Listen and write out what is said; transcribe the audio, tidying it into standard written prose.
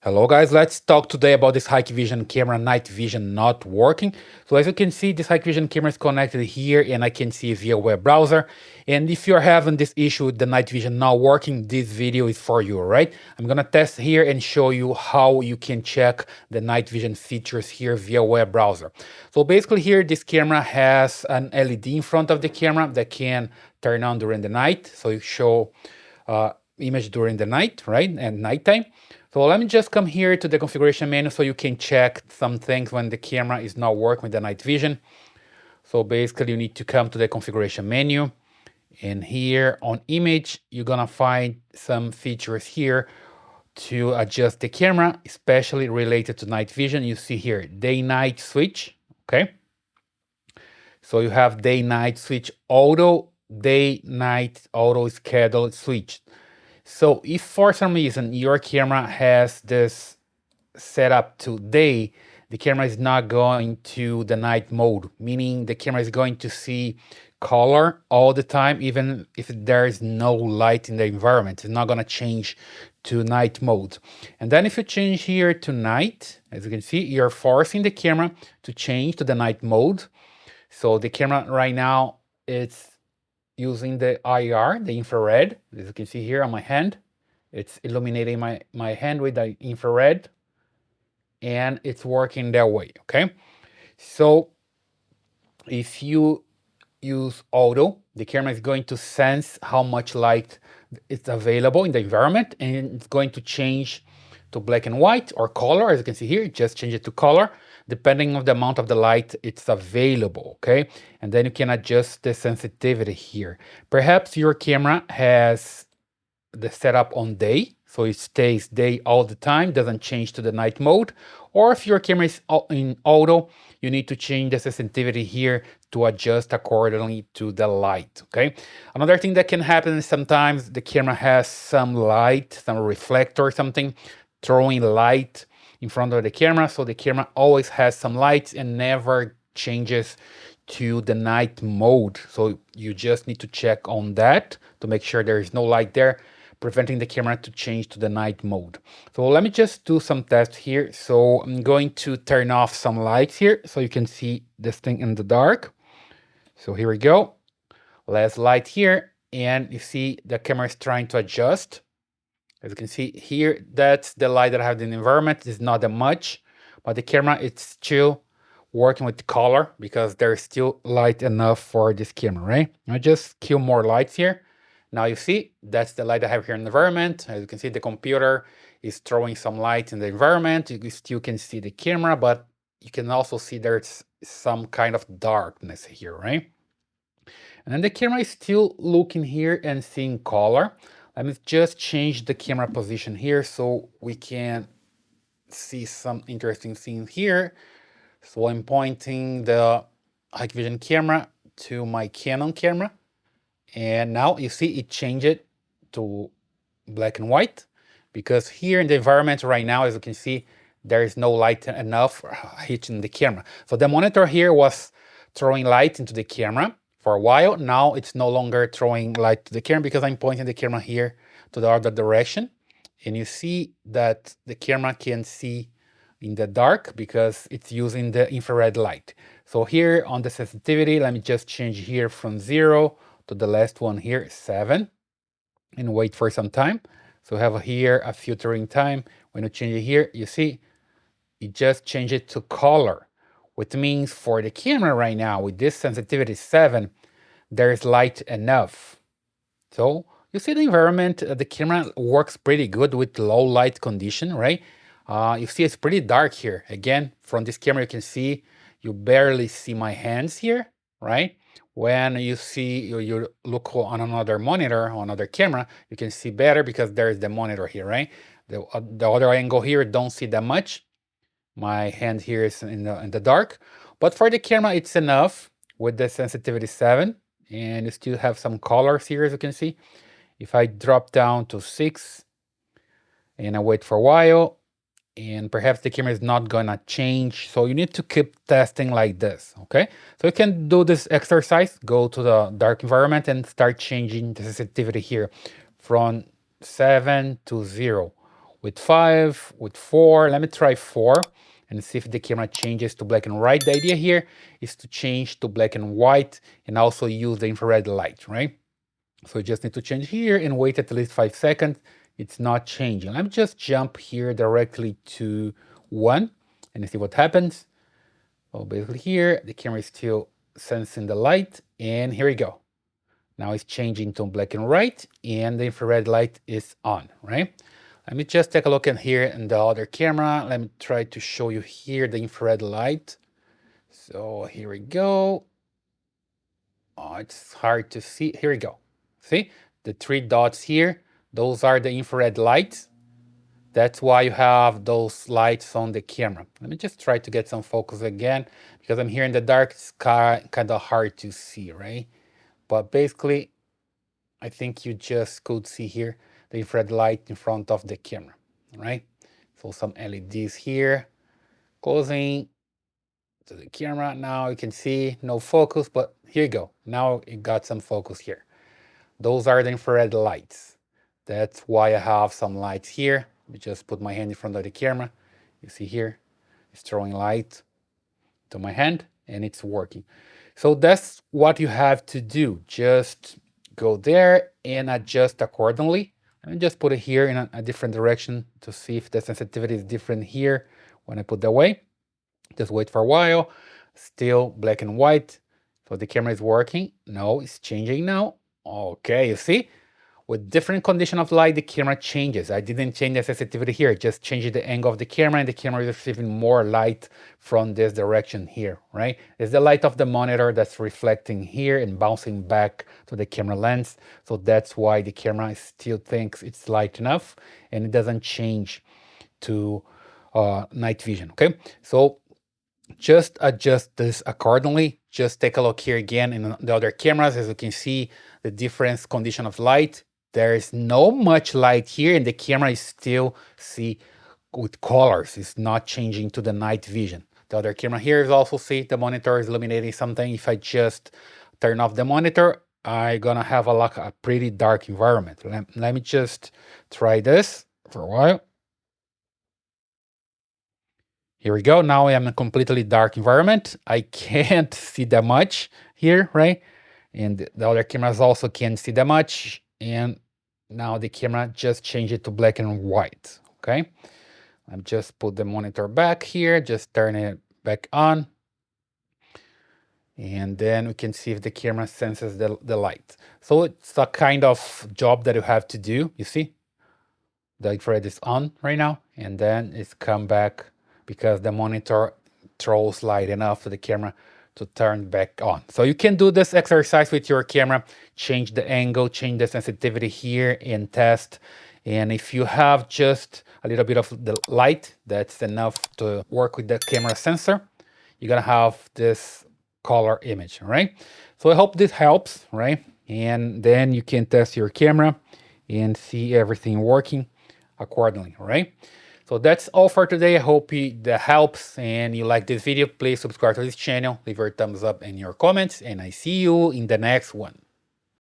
Hello guys, let's talk today about this Hikvision camera night vision not working. So as you can see, this Hikvision camera is connected here and I can see via web browser. And if you're having this issue with the night vision not working, this video is for you, right? I'm gonna test here and show you how you can check the night vision features here via web browser. So basically here, this camera has an LED in front of the camera that can turn on during the night. So you show image during the night, right? And nighttime. So let me just come here to the configuration menu so you can check some things when the camera is not working with the night vision. So basically you need to come to the configuration menu, and here on image, you're gonna find some features here to adjust the camera, especially related to night vision. You see here, day-night switch, okay? So you have day-night switch auto, day-night auto schedule switch. So if for some reason your camera has this set up to day, the camera is not going to the night mode, meaning the camera is going to see color all the time, even if there is no light in the environment. It's not going to change to night mode. And then if you change here to night, as you can see, you're forcing the camera to change to the night mode. So the camera right now, it's using the IR, the infrared, as you can see here on my hand. It's illuminating my hand with the infrared, and it's working that way, okay? So if you use auto, the camera is going to sense how much light is available in the environment, and it's going to change to black and white or color. As you can see here, just change it to color depending on the amount of the light it's available, okay? And then you can adjust the sensitivity here. Perhaps your camera has the setup on day, so it stays day all the time, doesn't change to the night mode. Or if your camera is in auto, you need to change the sensitivity here to adjust accordingly to the light, okay? Another thing that can happen is sometimes the camera has some light, some reflector or something, throwing light in front of the camera, so the camera always has some lights and never changes to the night mode. So you just need to check on that to make sure there is no light there, preventing the camera to change to the night mode. So let me just do some tests here. So I'm going to turn off some lights here so you can see this thing in the dark. So here we go. Less light here, and you see the camera is trying to adjust. As you can see here, that's the light that I have in the environment. It's not that much, but the camera, it's still working with the color because there's still light enough for this camera, right? I just kill more lights here. Now you see, that's the light I have here in the environment. As you can see, the computer is throwing some light in the environment. You still can see the camera, but you can also see there's some kind of darkness here, right? And then the camera is still looking here and seeing color. Let me just change the camera position here so we can see some interesting things here. So I'm pointing the Hikvision camera to my Canon camera, and now you see it changed it to black and white, because here in the environment right now, as you can see, there is no light enough hitting the camera. So the monitor here was throwing light into the camera for a while. Now it's no longer throwing light to the camera because I'm pointing the camera here to the other direction. And you see that the camera can see in the dark because it's using the infrared light. So here on the sensitivity, let me just change here from 0 to the last one here, 7, and wait for some time. So we have here a filtering time. When you change it here, you see it just changed it to color, which means for the camera right now with this sensitivity 7, there's light enough. So you see the environment, the camera works pretty good with low light condition, right? You see it's pretty dark here. Again, from this camera, you can see, you barely see my hands here, right? When you see, you look on another monitor, on another camera, you can see better because there's the monitor here, right? The other angle here, don't see that much. My hand here is in the dark, but for the camera, it's enough with the sensitivity 7, and you still have some colors here, as you can see. If I drop down to 6 and I wait for a while, and perhaps the camera is not gonna change, so you need to keep testing like this, okay? So you can do this exercise, go to the dark environment and start changing the sensitivity here from 7 to 0. with 5, with 4. Let me try 4 and see if the camera changes to black and white. The idea here is to change to black and white and also use the infrared light, right? So you just need to change here and wait at least 5 seconds. It's not changing. Let me just jump here directly to 1 and see what happens. So basically here, the camera is still sensing the light, and here we go. Now it's changing to black and white, and the infrared light is on, right? Let me just take a look in here in the other camera. Let me try to show you here the infrared light. So here we go. Oh, it's hard to see. Here we go. See the 3 dots here? Those are the infrared lights. That's why you have those lights on the camera. Let me just try to get some focus again, because I'm here in the dark. It's kind of hard to see, right? But basically, I think you just could see here the infrared light in front of the camera, right? So some LEDs here, closing to the camera. Now you can see no focus, but here you go. Now it got some focus here. Those are the infrared lights. That's why I have some lights here. Let me just put my hand in front of the camera. You see here, it's throwing light to my hand and it's working. So that's what you have to do. Just go there and adjust accordingly. Let me just put it here in a different direction to see if the sensitivity is different here when I put that way. Just wait for a while. Still black and white. So the camera is working. No, it's changing now. Okay, you see? With different condition of light, the camera changes. I didn't change the sensitivity here, just changed the angle of the camera, and the camera is receiving more light from this direction here, right? It's the light of the monitor that's reflecting here and bouncing back to the camera lens. So that's why the camera still thinks it's light enough and it doesn't change to night vision, okay? So just adjust this accordingly. Just take a look here again in the other cameras. As you can see, the different condition of light. There is no much light here, and the camera is still see with colors. It's not changing to the night vision. The other camera here is also see the monitor is illuminating something. If I just turn off the monitor, I'm gonna have a pretty dark environment. Let me just try this for a while. Here we go. Now I am in a completely dark environment. I can't see that much here, right? And the other cameras also can't see that much. And now the camera just changed it to black and white, okay? I'm just put the monitor back here, just turn it back on. And then we can see if the camera senses the light. So it's a kind of job that you have to do, you see? The infrared is on right now, and then it's come back because the monitor throws light enough to the camera to turn back on. So you can do this exercise with your camera, change the angle, change the sensitivity here and test. And if you have just a little bit of the light, that's enough to work with the camera sensor, you're gonna have this color image, right? So I hope this helps, right? And then you can test your camera and see everything working accordingly, right? So that's all for today. I hope that helps and you like this video. Please subscribe to this channel, leave your thumbs up and your comments, and I see you in the next one.